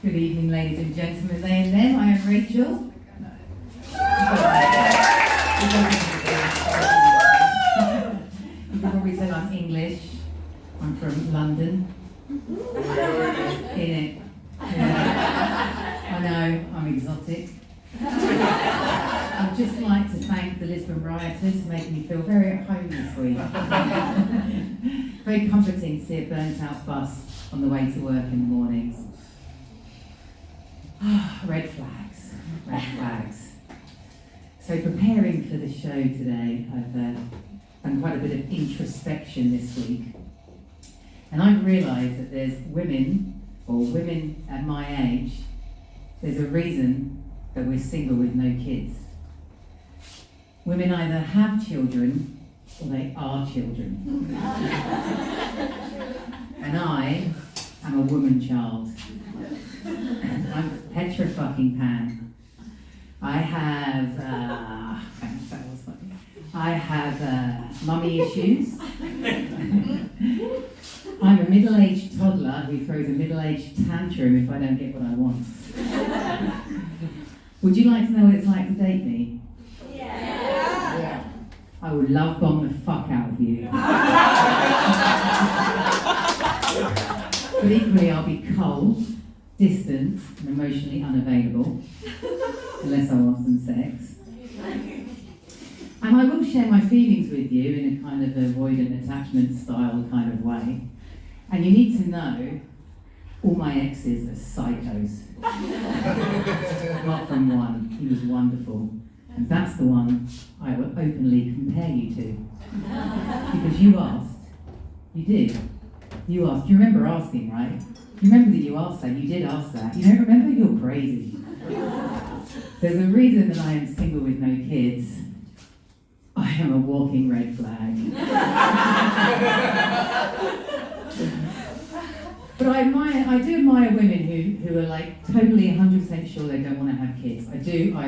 Good evening, ladies and gentlemen, they and them. I am Rachel. You can probably tell I'm English. I'm from London. In it. Yeah. I know, I'm exotic. I'd just like to thank the Lisbon rioters for making me feel very at home this week. Very comforting to see a burnt out bus on the way to work in the mornings. Red flags, red flags. So preparing for the show today, I've done quite a bit of introspection this week. And I've realised that there's women, or women at my age, there's a reason that we're single with no kids. Women either have children or they are children. And I am a woman child. I'm Petra-fucking Pan. I have mummy issues. I'm a middle-aged toddler who throws a middle-aged tantrum if I don't get what I want. Would you like to know what it's like to date me? Yeah. I would love bomb the fuck out of you. But equally I'll be cold, distant, and emotionally unavailable, unless I want some sex. And I will share my feelings with you in a kind of avoidant attachment style kind of way. And you need to know, all my exes are psychos. Apart from one, he was wonderful. And that's the one I will openly compare you to. Because you asked. You did. You asked. You remember asking, right? You remember that you asked that. You did ask that. You don't remember? You're crazy. There's a reason that I am single with no kids. I am a walking red flag. But I do admire women who are like totally 100% sure they don't want to have kids. I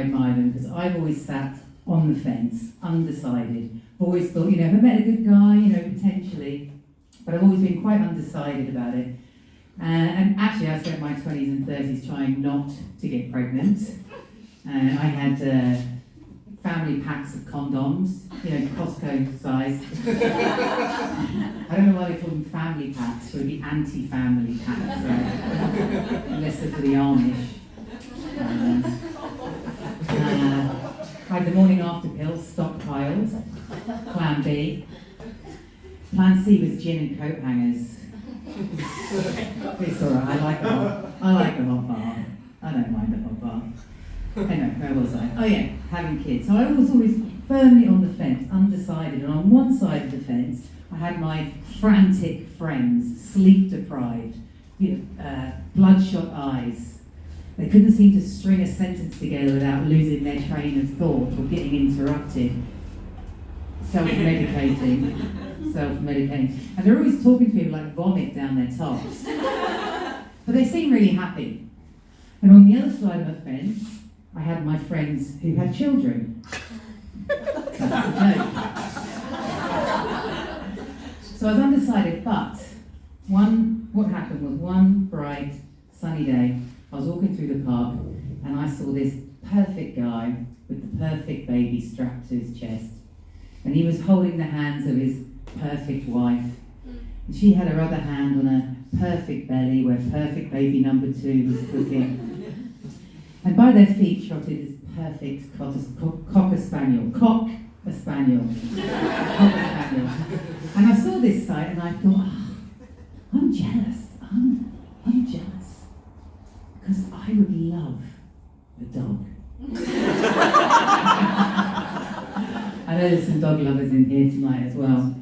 admire them because I've always sat on the fence, undecided. Always thought, if I met a good guy, potentially. But I've always been quite undecided about it. And actually I spent my 20s and 30s trying not to get pregnant. I had family packs of condoms, Costco size. I don't know why they call them family packs, so it'd be anti-family packs, right? Unless they're for the Amish. I had the morning after pills stockpiled, Plan B. Plan C was gin and coat hangers. It's alright, I like the hot bath. I don't mind the hot bath. Anyway, where was I? Oh yeah, having kids. So I was always firmly on the fence, undecided. And on one side of the fence, I had my frantic friends, sleep deprived, bloodshot eyes. They couldn't seem to string a sentence together without losing their train of thought or getting interrupted. Self-medicating. And they're always talking to people like vomit down their tops. But they seem really happy. And on the other side of the fence, I had my friends who had children. That's a joke. So I was undecided, but what happened was one bright, sunny day, I was walking through the park and I saw this perfect guy with the perfect baby strapped to his chest. And he was holding the hands of his perfect wife. And she had her other hand on a perfect belly where perfect baby number 2 was cooking. And by their feet trotted this perfect cocker spaniel. And I saw this sight and I thought, I'm jealous. I'm jealous. Because I would love a dog. I know there's some dog lovers in here tonight as well.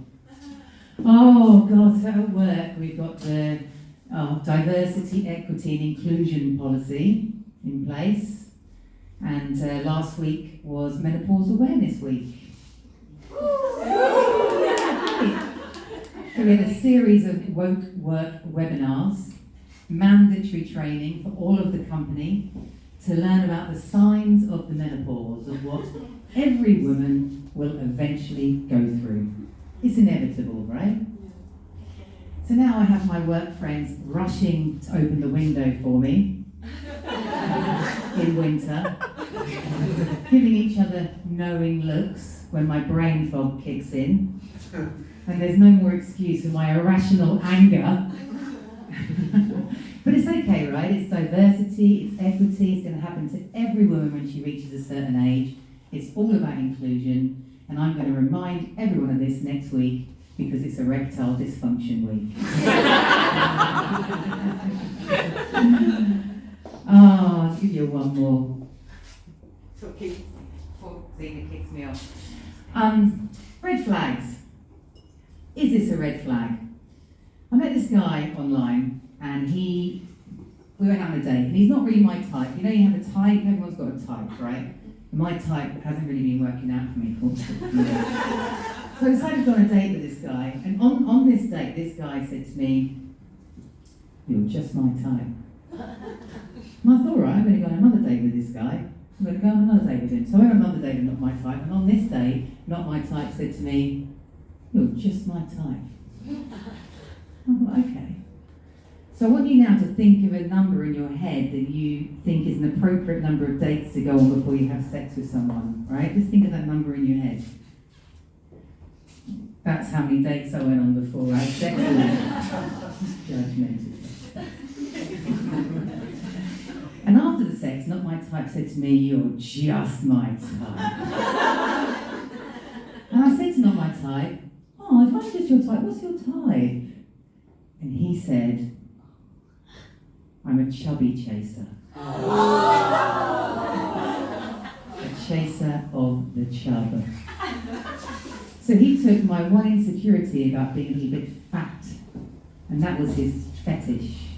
Oh God, so at work we've got the diversity, equity and inclusion policy in place, and last week was Menopause Awareness Week. So we had a series of woke work webinars, mandatory training for all of the company to learn about the signs of the menopause, of what every woman will eventually go through. It's inevitable, right? So now I have my work friends rushing to open the window for me. in winter, giving each other knowing looks when my brain fog kicks in, and there's no more excuse for my irrational anger. But it's okay, right? It's diversity, it's equity, it's going to happen to every woman when she reaches a certain age. It's all about inclusion, and I'm going to remind everyone of this next week because it's erectile dysfunction week. I'll give you one more. Zena kicks me off. Red flags. Is this a red flag? I met this guy online, and we went on a date, and he's not really my type. You know, you have a type, everyone's got a type, right? My type hasn't really been working out for me. So I decided to go on a date with this guy, and on this date, this guy said to me, "You're just my type." And I thought, right, I'm going to go on another date with this guy. I'm going to go on another date with him. So I went on another date with not my type, and on this date, not my type said to me, "You're just my type." I thought, okay. So I want you now to think of a number in your head that you think is an appropriate number of dates to go on before you have sex with someone, right? Just think of that number in your head. That's how many dates I went on before I had sex with him. Judgmental. And after the sex, not my type said to me, "You're just my type." And I said to not my type, "Oh, if I'm just your type, what's your type?" And he said, "I'm a chubby chaser." A chaser of the chub. So he took my one insecurity about being a little bit fat, and that was his fetish.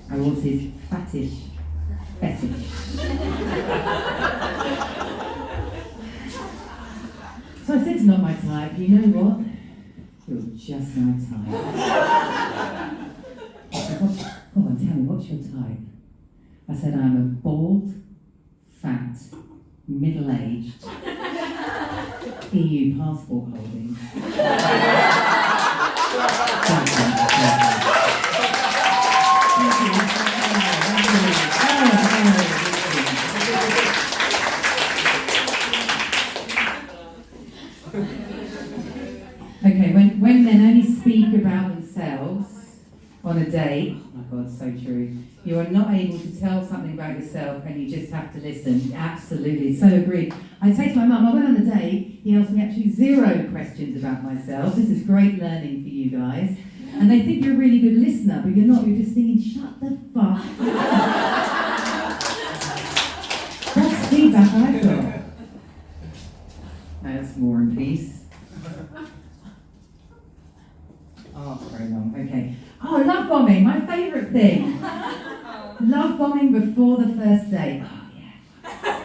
I was his fattish fetish. So I said to not my type, "You know what? You're just my type." I said, "Go on, tell me, what's your type?" I said, "I'm a bald, fat, middle-aged, EU passport holding." Okay, when men only speak about themselves on a date, oh my God, so true. You are not able to tell something about yourself and you just have to listen. Absolutely, so agreed. I say to my mum, I went on a date, he asked me actually 0 questions about myself. This is great learning for you guys. And they think you're a really good listener, but you're not, you're just thinking, shut the fuck up. That's feedback I've got. That's War and Peace. Oh, very long, okay. Oh, love bombing, my favourite thing. Love bombing before the first date. Oh, yeah.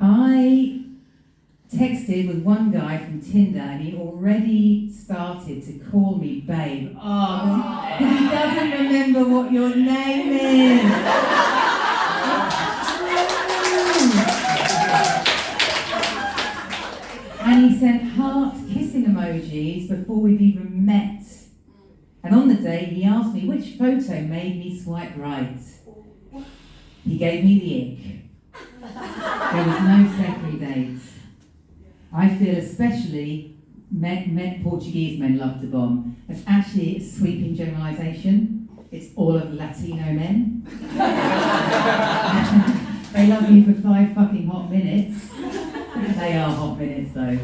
I texted with one guy from Tinder and he already started to call me babe. Oh, because he doesn't remember what your name is. And he sent heart kissing emojis before we've even met. And on the date, he asked me which photo made me swipe right. He gave me the ick. There was no second date. I feel especially Portuguese men love to bomb. It's actually a sweeping generalisation. It's all of Latino men. They love you for 5 fucking hot minutes. They are hot minutes though.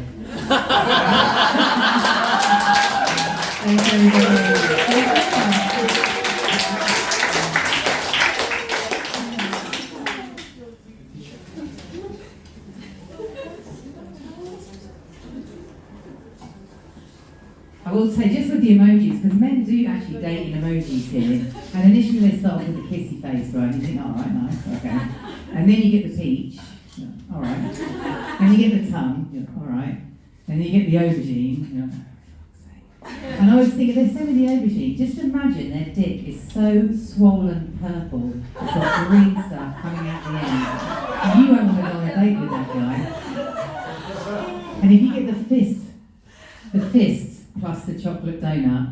Thanks everybody. I will say, just with the emojis, because men do actually date in emojis here, and initially they start with the kissy face, right? You think, oh, alright, nice, okay. And then you get the peach, yeah, alright. And you get the tongue, yeah, alright. And then you get the aubergine, yeah. And I was thinking, there's so many aubergines, just imagine their dick is so swollen purple, it's got green stuff coming out the end. You won't want to go on a date with that guy. And if you get the fist plus the chocolate donut,